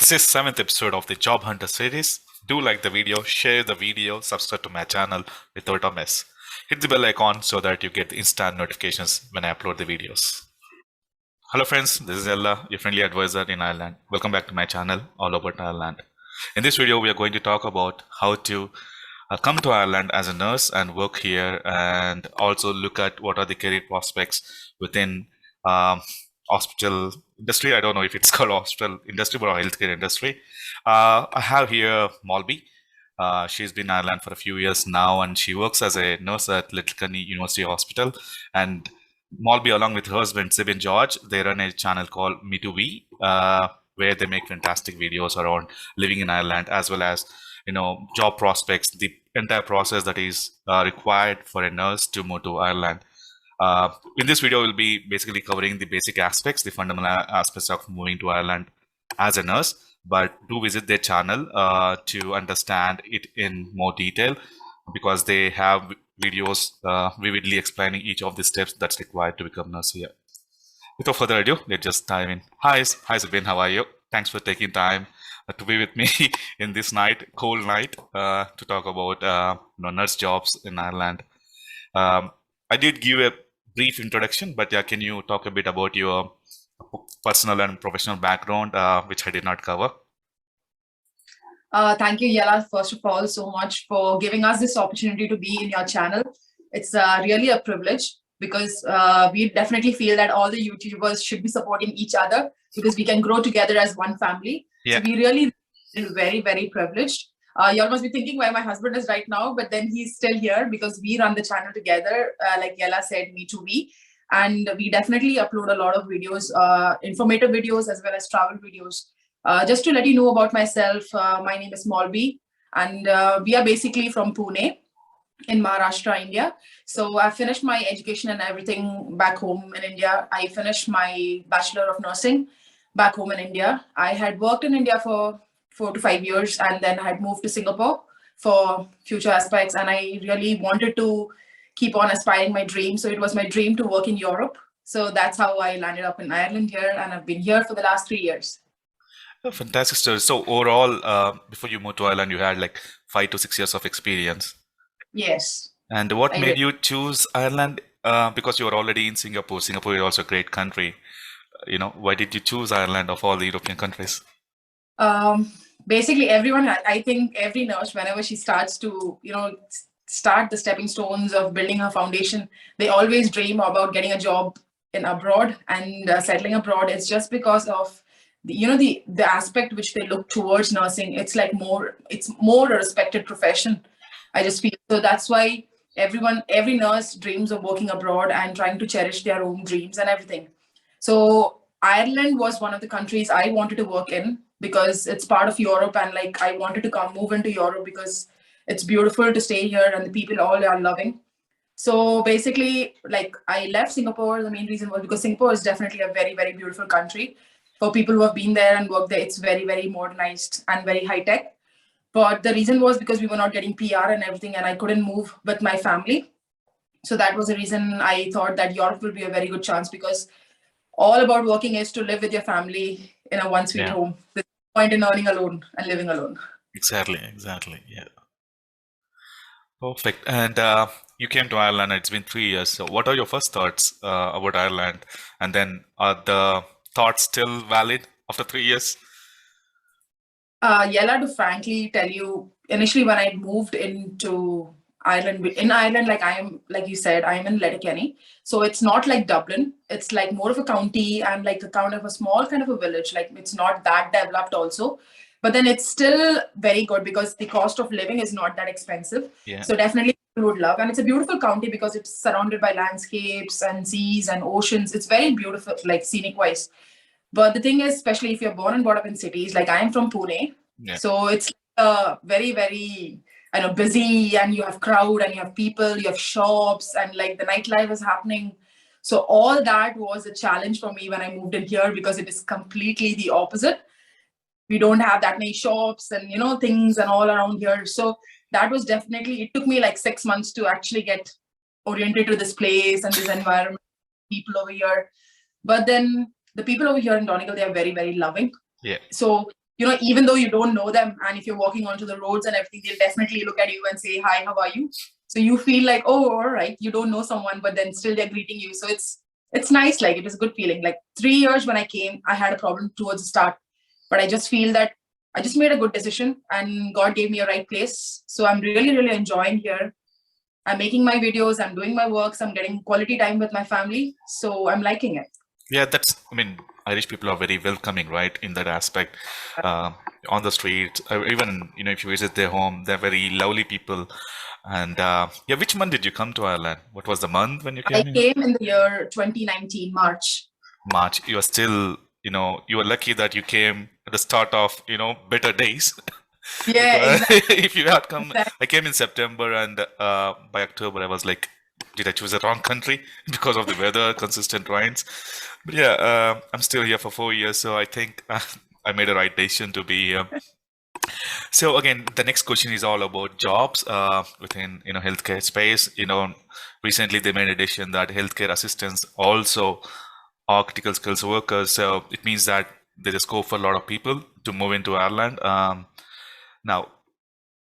This is 7th episode of the Job Hunter series. Do like the video, share the video, subscribe to my channel without a miss. Hit the bell icon so that you get instant notifications when I upload the videos. Hello friends, this is Ella, your friendly advisor in Ireland. Welcome back to my channel, All About Ireland. In this video, we are going to talk about how to come to Ireland as a nurse and work here, and also look at what are the career prospects within hospital industry. I don't know if it's called hospital industry, but healthcare industry. I have here Molby. She's been in Ireland for a few years now, and she works as a nurse at Letterkenny University Hospital. And Molby, along with her husband Sibin George, they run a channel called Me to We, where they make fantastic videos around living in Ireland, as well as job prospects, the entire process that is required for a nurse to move to Ireland. In this video, we'll be basically covering the basic aspects, the fundamental aspects of moving to Ireland as a nurse. But do visit their channel to understand it in more detail, because they have videos vividly explaining each of the steps that's required to become a nurse here. Without further ado, let's just dive in. Hi Sabine, how are you? Thanks for taking time to be with me in this cold night, to talk about nurse jobs in Ireland. I did give a brief introduction, but yeah, can you talk a bit about your personal and professional background, which I did not cover? Thank you, Yella, first of all, so much for giving us this opportunity to be in your channel. It's really a privilege, because we definitely feel that all the YouTubers should be supporting each other, because we can grow together as one family. Yeah. So we really feel very, very privileged. Y'all must be thinking where my husband is right now, but then he's still here because we run the channel together, like Yella said, Me to We. And we definitely upload a lot of videos, informative videos as well as travel videos. Just to let you know about myself, my name is Molby, and we are basically from Pune in Maharashtra, India. So I finished my education and everything back home in India. I finished my Bachelor of Nursing back home in India. I had worked in India for 4 to 5 years, and then I had moved to Singapore for future aspects. And I really wanted to keep on aspiring my dream. So it was my dream to work in Europe. So that's how I landed up in Ireland here, and I've been here for the last 3 years. Oh, fantastic story. So overall, before you moved to Ireland, you had like 5 to 6 years of experience. Yes. And what made you choose Ireland? Because you were already in Singapore. Singapore is also a great country. Why did you choose Ireland of all the European countries? Basically, everyone, I think every nurse, whenever she starts to, start the stepping stones of building her foundation, they always dream about getting a job in abroad and settling abroad. It's just because of the aspect which they look towards nursing. It's like it's more a respected profession, I just feel. So that's why every nurse dreams of working abroad and trying to cherish their own dreams and everything. So Ireland was one of the countries I wanted to work in, because it's part of Europe, and like I wanted to move into Europe because it's beautiful to stay here and the people all are loving. So basically, like I left Singapore. The main reason was because Singapore is definitely a very, very beautiful country. For people who have been there and worked there, it's very, very modernized and very high tech. But the reason was because we were not getting PR and everything, and I couldn't move with my family. So that was the reason I thought that Europe will be a very good chance, because all about working is to live with your family in a one sweet home. There's no point in earning alone and living alone. Exactly. Yeah. Perfect. And you came to Ireland. It's been 3 years. So what are your first thoughts about Ireland? And then are the thoughts still valid after 3 years? Yella, to frankly tell you, initially when I moved into Ireland, like you said, I'm in Letterkenny. So it's not like Dublin. It's like more of a county and like a kind of a small kind of a village. Like it's not that developed also. But then it's still very good because the cost of living is not that expensive. Yeah. So definitely people would love. And it's a beautiful county because it's surrounded by landscapes and seas and oceans. It's very beautiful, like scenic wise. But the thing is, especially if you're born and brought up in cities, like I am from Pune. Yeah. So it's very, very, busy, and you have crowd and you have people, you have shops, and like the nightlife is happening. So all that was a challenge for me when I moved in here, because it is completely the opposite. We don't have that many shops and, things and all around here. So that was definitely, it took me like 6 months to actually get oriented to this place and this environment, people over here. But then the people over here in Donegal, they are very, very loving. Yeah. So even though you don't know them, and if you're walking onto the roads and everything, they'll definitely look at you and say, hi, how are you? So you feel like, oh, all right, you don't know someone, but then still they're greeting you. So it's nice. Like, it is a good feeling. Like 3 years when I came, I had a problem towards the start, but I just feel that I just made a good decision and God gave me a right place. So I'm really, really enjoying here. I'm making my videos, I'm doing my works, I'm getting quality time with my family. So I'm liking it. Yeah, Irish people are very welcoming, right? In that aspect, on the streets, even if you visit their home, they're very lovely people. And yeah, which month did you come to Ireland? What was the month when you I came here? came in the year 2019, March. March. You are still, you were lucky that you came at the start of, better days. Yeah, exactly. If you had come, I came in September, and by October, I was like, did I choose the wrong country because of the weather, consistent rains? But yeah, I'm still here for 4 years, so I think I made a right decision to be here. So again, the next question is all about jobs within healthcare space. Recently they made a decision that healthcare assistants also are critical skills workers. So it means that there's a scope for a lot of people to move into Ireland. Now,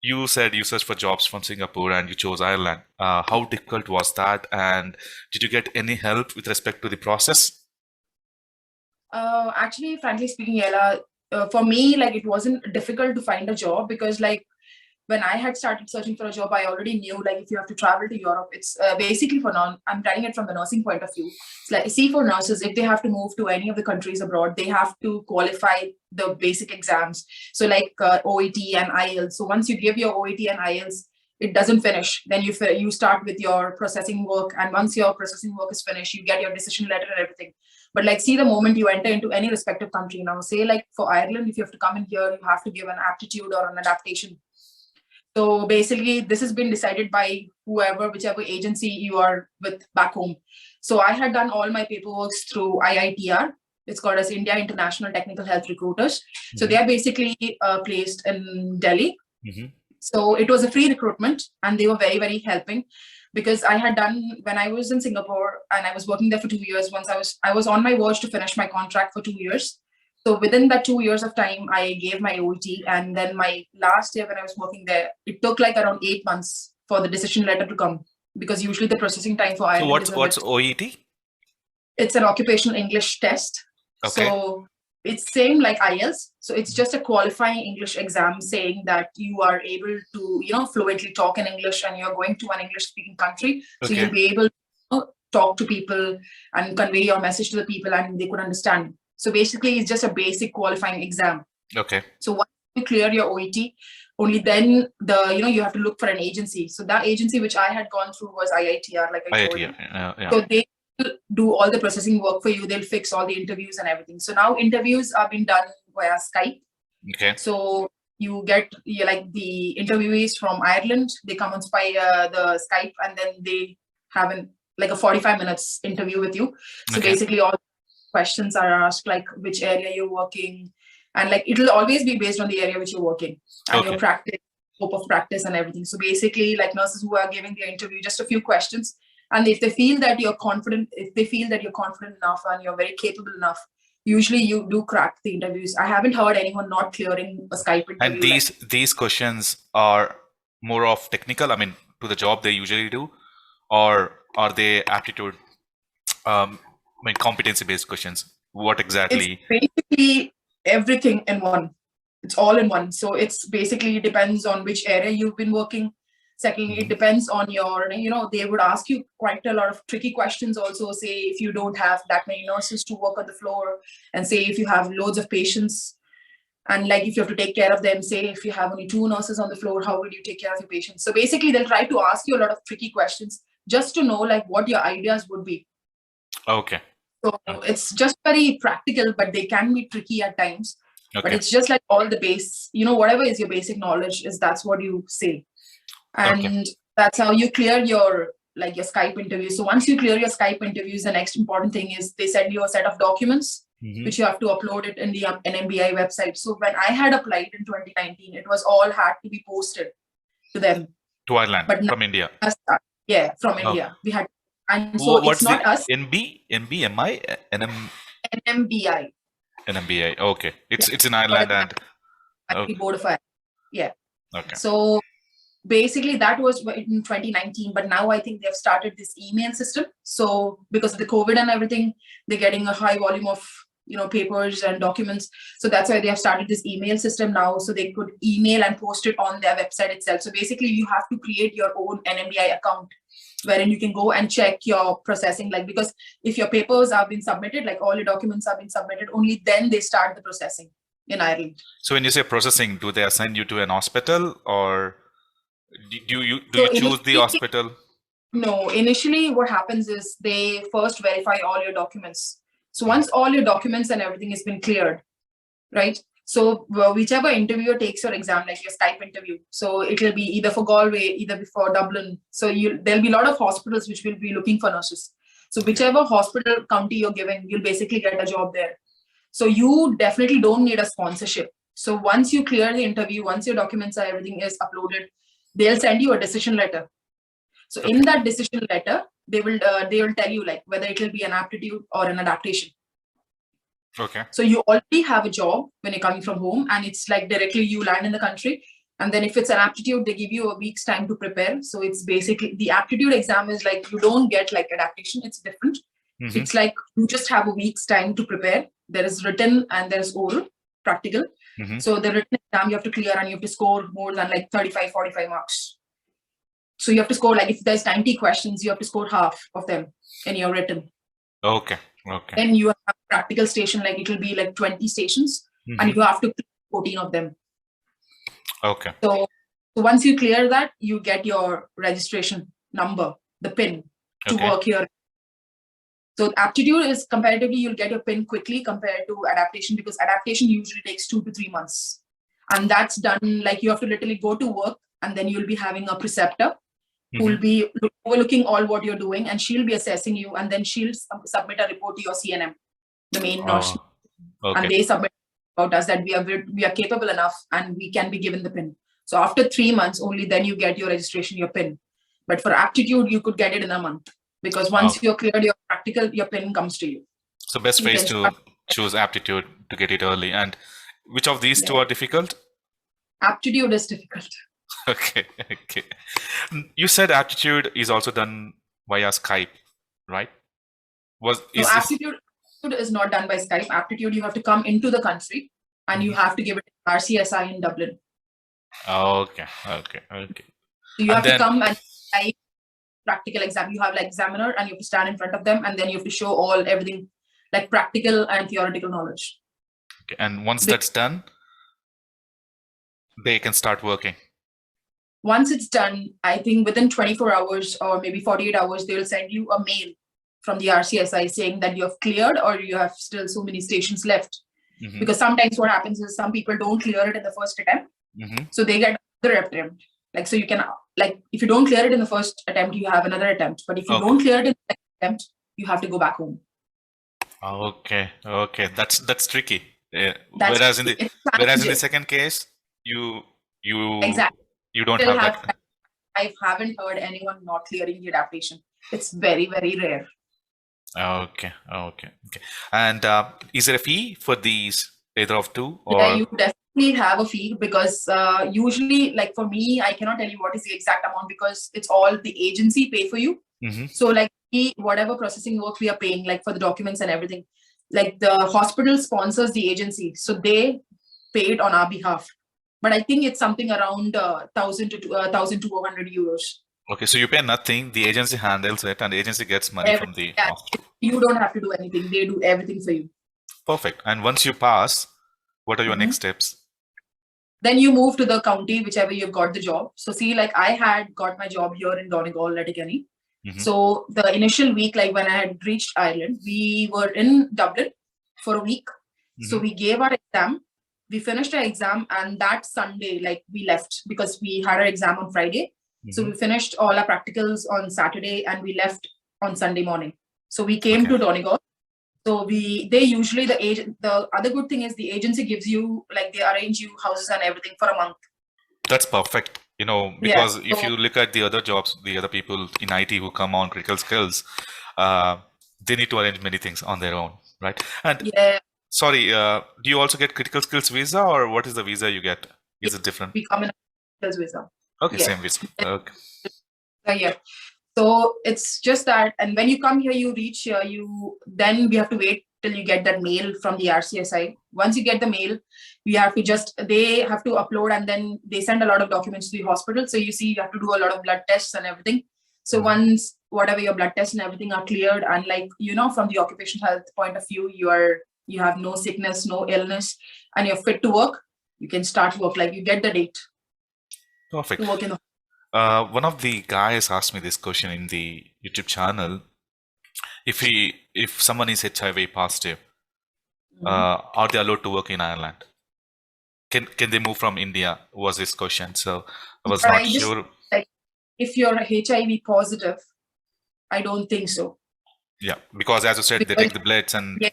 you said you searched for jobs from Singapore and you chose Ireland. How difficult was that? And did you get any help with respect to the process? Actually, frankly speaking, Yella, for me, like, it wasn't difficult to find a job because, like, when I had started searching for a job, I already knew, like, if you have to travel to Europe, it's basically I'm running it from the nursing point of view. It's like, see, for nurses, if they have to move to any of the countries abroad, they have to qualify the basic exams. So like OET and IELTS. So once you give your OET and IELTS, it doesn't finish. Then you start with your processing work. And once your processing work is finished, you get your decision letter and everything. But like, see, the moment you enter into any respective country now, say like for Ireland, if you have to come in here, you have to give an aptitude or an adaptation. So basically, this has been decided by whichever agency you are with back home. So I had done all my paperwork through IITR. It's called as India International Technical Health Recruiters. Mm-hmm. So they are basically placed in Delhi. Mm-hmm. So it was a free recruitment, and they were very, very helping, because I had done, when I was in Singapore and I was working there for 2 years. Once I was on my verge to finish my contract for 2 years. So within that 2 years of time, I gave my OET, and then my last year when I was working there, it took like around 8 months for the decision letter to come, because usually the processing time for Ireland is what's OET? It's an occupational English test. Okay. So it's same like IELTS. So it's just a qualifying English exam saying that you are able to, fluently talk in English, and you're going to an English speaking country. Okay. So you'll be able to talk to people and convey your message to the people, and they could understand. So basically, it's just a basic qualifying exam. Okay. So once you clear your OET, only then you have to look for an agency. So that agency which I had gone through was IITR, like I told you. Yeah. So they do all the processing work for you. They'll fix all the interviews and everything. So now interviews are being done via Skype. Okay. So you get like the interviewees from Ireland. They come on the Skype, and then they have a 45 minutes interview with you. So basically all questions are asked, like which area you're working, and like it'll always be based on the area which you're working and your practice, scope of practice and everything. So basically, like nurses who are giving their interview, just a few questions, and if they feel that you're confident, enough and you're very capable enough, usually you do crack the interviews. I haven't heard anyone not clearing a Skype interview. And these questions are more of technical, to the job they usually do, or are they aptitude competency-based questions? What exactly? It's basically everything in one. It's all in one. So it's basically depends on which area you've been working. Secondly, it depends on your, they would ask you quite a lot of tricky questions also. Say if you don't have that many nurses to work on the floor, and say if you have loads of patients, and like if you have to take care of them, say if you have only 2 nurses on the floor, how would you take care of your patients? So basically, they'll try to ask you a lot of tricky questions just to know like what your ideas would be. Okay. So it's just very practical, but they can be tricky at times. Okay. But it's just like all the base, whatever is your basic knowledge that's what you say. And that's how you clear your Skype interview. So once you clear your Skype interviews, the next important thing is they send you a set of documents, which you have to upload it in the NMBI website. So when I had applied in 2019, it was all had to be posted to them. To Ireland, but from India. Yeah, from India. We had. And so what's it's not us. NMBI? NMBI. NMBI. Okay. It's in Ireland, and Okay. board of IRL. Yeah. Okay. So basically that was in 2019, but now I think they've started this email system. So because of the COVID and everything, they're getting a high volume of papers and documents. So that's why they have started this email system now, so they could email and post it on their website itself. So basically you have to create your own NMBI account wherein you can go and check your processing, like, because if your papers have been submitted, like all your documents have been submitted, only then they start the processing in Ireland. So when you say processing, do they assign you to an hospital, or do you choose the hospital? No, initially what happens is they first verify all your documents. So once all your documents and everything has been cleared, right? So whichever interviewer takes your exam, like your Skype interview, so it will be either for Galway, either for Dublin. So there'll be a lot of hospitals which will be looking for nurses. So whichever hospital county you're given, you'll basically get a job there. So you definitely don't need a sponsorship. So once you clear the interview, once your documents and everything is uploaded, they'll send you a decision letter. So in that decision letter, they will tell you like whether it will be an aptitude or an adaptation. Okay. So you already have a job when you're coming from home, and it's like directly you land in the country. And then if it's an aptitude, they give you a week's time to prepare. So it's basically the aptitude exam is like you don't get like adaptation. It's different. Mm-hmm. It's like you just have a week's time to prepare. There is written and there is oral, practical. Mm-hmm. So the written exam you have to clear and you have to score more than like 35, 45 marks. So you have to score, like if there's 90 questions, you have to score half of them in your written. Okay. Then you have a practical station, like it will be like 20 stations, mm-hmm. and you have to clear 14 of them. Okay. So once you clear that, you get your registration number, the PIN, to work here. So aptitude is comparatively, you'll get your PIN quickly compared to adaptation, because adaptation usually takes 2 to 3 months. And that's done, like you have to literally go to work, and then you'll be having a preceptor who will be overlooking all what you're doing, and she'll be assessing you, and then she'll submit a report to your CNM, the main nurse. Okay. And they submit about us that we are capable enough and we can be given the PIN. So after 3 months, only then you get your registration, your PIN. But for aptitude, you could get it in a month, because once you're cleared your practical, your PIN comes to you. So best way is to choose aptitude to get it early. And which of these two are difficult? Aptitude is difficult. Okay. You said aptitude is also done via Skype, right? Aptitude is not done by Skype. Aptitude, you have to come into the country and you have to give it RCSI in Dublin. Okay. So you have to come and type practical exam. You have like examiner and you have to stand in front of them, and then you have to show everything like practical and theoretical knowledge. Okay. And once that's done, they can start working. Once it's done, I think within 24 hours or maybe 48 hours, they will send you a mail from the RCSI saying that you have cleared or you have still so many stations left. Mm-hmm. Because sometimes what happens is some people don't clear it in the first attempt. Mm-hmm. So they get another attempt. Like, so you can, like, if you don't clear it in the first attempt, you have another attempt. But if you don't clear it in the second attempt, you have to go back home. Okay. That's tricky. Whereas in the second case, you exactly. You don't have that. I haven't heard anyone not clearing the adaptation. It's very, very rare. Okay. And is there a fee for these, either of two? Or? Yeah, you definitely have a fee, because usually, like for me, I cannot tell you what is the exact amount, because it's all the agency pay for you. Mm-hmm. So like whatever processing work we are paying, like for the documents and everything, like the hospital sponsors the agency. So they pay it on our behalf. But I think it's something around 1,000 to 1,200 euros. Okay, so you pay nothing. The agency handles it, and the agency gets money from the hospital. You don't have to do anything. They do everything for you. Perfect. And once you pass, what are your next steps? Then you move to the county, whichever you've got the job. So see, like I had got my job here in Donegal, Letterkenny. Mm-hmm. So the initial week, like when I had reached Ireland, we were in Dublin for a week. Mm-hmm. So we gave our exam. We finished our exam, and that Sunday, like we left, because we had our exam on Friday. Mm-hmm. So we finished all our practicals on Saturday and we left on Sunday morning. So we came to Donegal. So the other good thing is the agency gives you, like they arrange you houses and everything for a month. That's perfect. Because if you look at the other jobs, the other people in IT who come on critical skills, they need to arrange many things on their own, right? And Sorry, do you also get critical skills visa, or what is the visa you get? Is it different? We come in a visa. Okay, Yeah. same visa. Okay. Yeah. So it's just that, and when you come here, you reach here, then we have to wait till you get that mail from the RCSI. Once you get the mail, they have to upload, and then they send a lot of documents to the hospital. So you see, you have to do a lot of blood tests and everything. So once whatever your blood tests and everything are cleared, and from the occupational health point of view, you have no sickness, no illness, and you're fit to work, you can start work. Like you get the date Perfect. to work in the. One of the guys asked me this question in the YouTube channel. If someone is HIV positive, are they allowed to work in Ireland? Can they move from India? Was his question. So I was not sure. Like, if you're HIV positive, I don't think so. Yeah, because as you said, they take the bloods and. Yeah,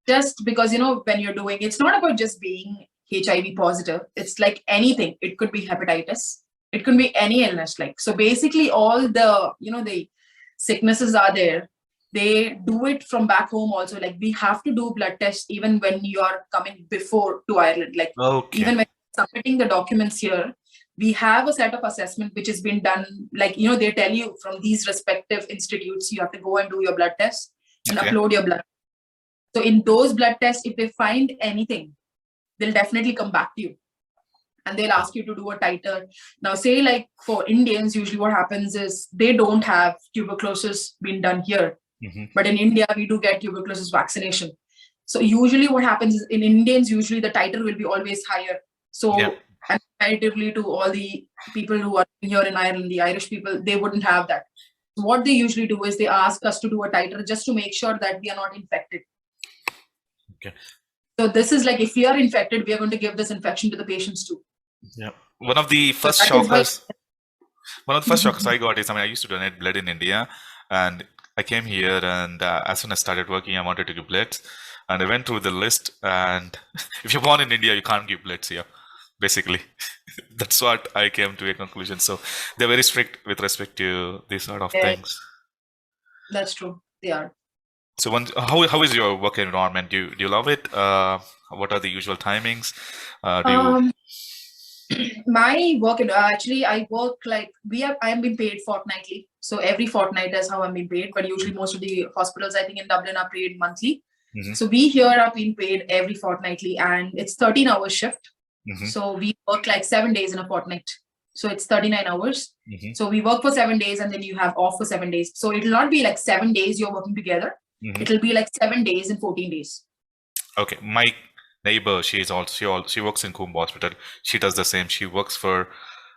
just because when you're doing, it's not about just being HIV positive. It's like anything. It could be hepatitis. It could be any illness. So basically, all the sicknesses are there. They do it from back home also. Like we have to do blood tests even when you are coming before to Ireland. Like even when submitting the documents here, we have a set of assessment which has been done. Like they tell you from these respective institutes, you have to go and do your blood test and upload your blood. So in those blood tests, if they find anything, they'll definitely come back to you. And they'll ask you to do a titer. Now, say like for Indians, usually what happens is they don't have tuberculosis being done here. But in India, we do get tuberculosis vaccination. So usually what happens is in Indians, usually the titer will be always higher. So and comparatively to all the people who are here in Ireland, the Irish people, they wouldn't have that. So what they usually do is they ask us to do a titer just to make sure that we are not infected. Okay. So this is like, if we are infected, we are going to give this infection to the patients too. Yeah. One of the first shockers I got is, I used to donate blood in India, and I came here, and as soon as I started working, I wanted to give blood, and I went through the list, and if you're born in India, you can't give blood here, basically. That's what I came to a conclusion. So they're very strict with respect to these sort of things. That's true. They are. So how is your work environment? Do you love it? What are the usual timings? My work, actually, I work I am being paid fortnightly. So every fortnight is how I'm being paid. But usually most of the hospitals, I think in Dublin, are paid monthly. So we here are being paid every fortnightly, and it's 13-hour shift. So we work 7 days in a fortnight. So it's 39 hours. So we work for 7 days, and then you have off for 7 days. So it'll not be 7 days you're working together. It'll be 7 days in 14 days. Okay. My neighbor, she works in Coombe Hospital. She does the same. She works for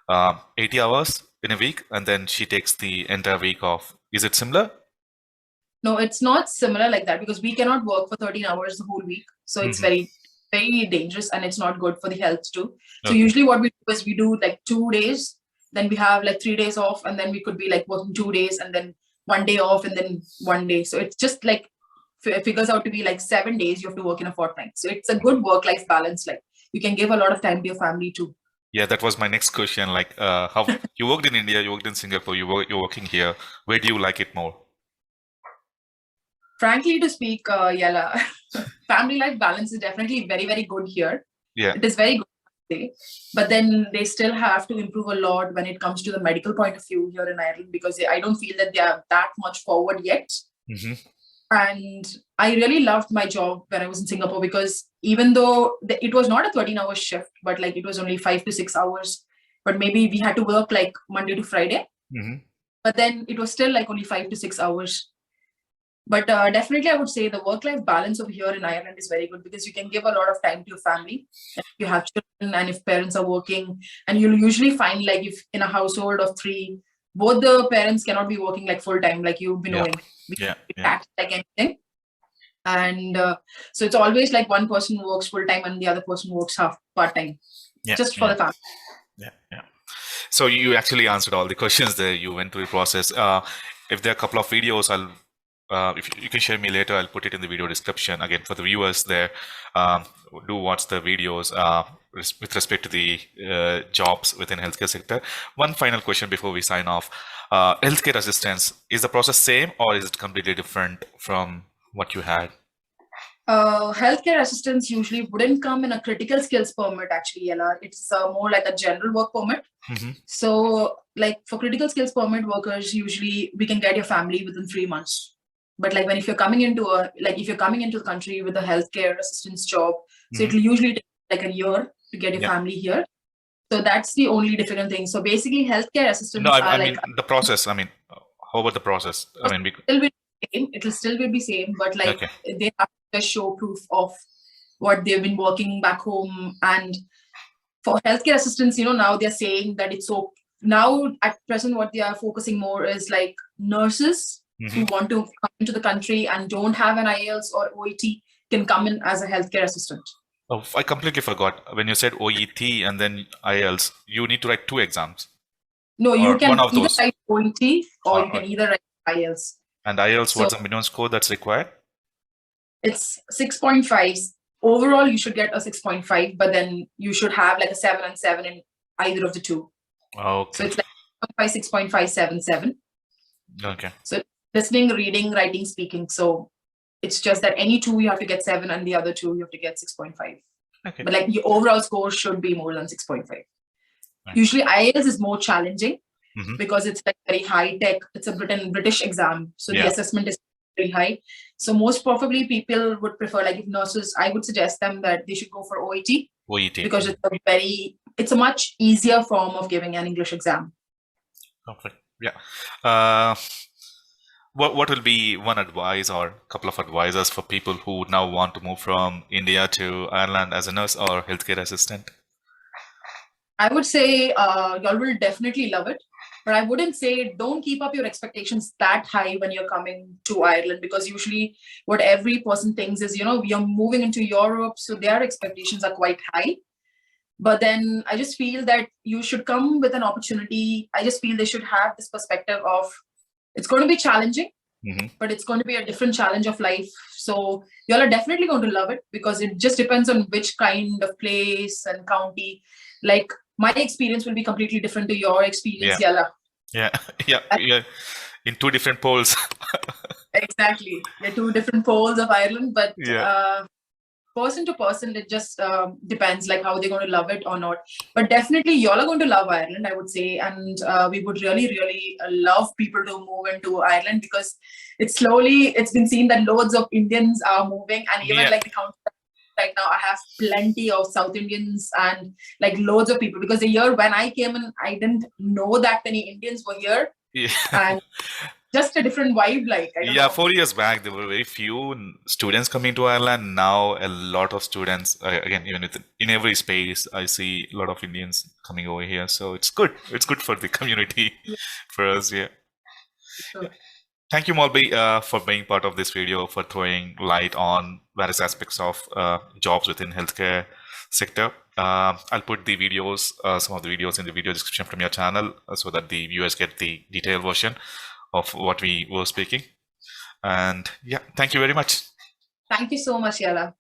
80 hours in a week, and then she takes the entire week off. Is it similar? No, it's not similar like that, because we cannot work for 13 hours the whole week. So it's very, very dangerous, and it's not good for the health too. So usually what we do is we do 2 days, then we have 3 days off, and then we could be working 2 days, and then 1 day off, and then 1 day. So it's just figures out to be 7 days you have to work in a fortnight. So it's a good work-life balance. You can give a lot of time to your family too. Yeah, that was my next question. How you worked in India, you worked in Singapore, you're working here. Where do you like it more? Frankly to speak, Yala, family life balance is definitely very, very good here. Yeah. It is very good. But then they still have to improve a lot when it comes to the medical point of view here in Ireland, because I don't feel that they are that much forward yet. And I really loved my job when I was in Singapore, because even though it was not a 13-hour shift, but it was only 5 to 6 hours, but maybe we had to work Monday to Friday. But then it was still only 5 to 6 hours. But definitely, I would say the work-life balance over here in Ireland is very good, because you can give a lot of time to your family. If you have children, and if parents are working, and you'll usually find if in a household of 3, both the parents cannot be working full-time, you've been knowing. Taxed anything. And so it's always one person works full-time and the other person works half part-time, just for the family. Yeah. So you actually answered all the questions there. You went through the process. If there are a couple of videos, if you can share me later, I'll put it in the video description. Again, for the viewers there, do watch the videos with respect to the jobs within healthcare sector. One final question before we sign off. Healthcare assistance, is the process same, or is it completely different from what you had? Healthcare assistants usually wouldn't come in a critical skills permit, actually, Ella. It's more like a general work permit. Mm-hmm. So, like for critical skills permit workers, usually we can get your family within 3 months. But like if you're coming into the country with a healthcare assistance job, so Mm-hmm. it'll usually take like a year to get your Yeah. family here. So that's the only difficult thing. So basically, healthcare No, assistants I are mean like the process. I mean, how about the process? I mean, still be same. It'll still be same, but like okay. they have to show proof of what they've been working back home. And for healthcare assistants, now they're saying that it's so now at present what they are focusing more is like nurses Mm-hmm. who want to come into the country and don't have an IELTS or OET can come in as a healthcare assistant. Oh, I completely forgot when you said OET and then IELTS. You need to write 2 exams. No, Or you can one of either those. write OET or you Or, can either write IELTS. and IELTS, So what's the minimum score that's required? it's 6.5. Overall, you should get a 6.5, but then you should have like a 7 and 7 in either of the two. Okay. So it's like 6.5, 7, 7. Okay. So listening, reading, writing, speaking. So it's just that any two you have to get 7 and the other two you have to get 6.5. Okay. But like your overall score should be more than 6.5. Right. Usually IELTS is more challenging Mm-hmm. because it's like very high tech. It's a British exam. So the Yeah. assessment is very high. So most probably people would prefer, like if nurses, I would suggest them that they should go for OET OET. because it's a much easier form of giving an English exam. Perfect. Yeah. What will be one advice or a couple of advices for people who now want to move from India to Ireland as a nurse or healthcare assistant? I would say y'all will definitely love it. But I wouldn't say don't keep up your expectations that high when you're coming to Ireland, because usually what every person thinks is, we are moving into Europe, so their expectations are quite high. But then I just feel that you should come with an opportunity. I just feel they should have this perspective of it's going to be challenging, Mm-hmm. but it's going to be a different challenge of life. So y'all are definitely going to love it because it just depends on which kind of place and county. Like my experience will be completely different to your experience, Yeah. Yala. Yeah. Yeah. In 2 different poles. Exactly. They're 2 different poles of Ireland, but Yeah. Person to person, it just depends like how they're going to love it or not. But definitely y'all are going to love Ireland, I would say. And we would really, really love people to move into Ireland because it's been seen that loads of Indians are moving, and even Yeah. like the country right now, I have plenty of South Indians and like loads of people, because the year when I came in, I didn't know that many Indians were here. Yeah. And just a different vibe, like I don't Yeah, know. 4 years back, there were very few students coming to Ireland. Now, a lot of students, again, even in every space, I see a lot of Indians coming over here. So it's good. It's good for the community, for us. Yeah. So, Thank you, Molby, for being part of this video, for throwing light on various aspects of jobs within healthcare sector. I'll put the videos, some of the videos in the video description from your channel so that the viewers get the detailed version of what we were speaking. And yeah, thank you very much. thank you so much, Yala.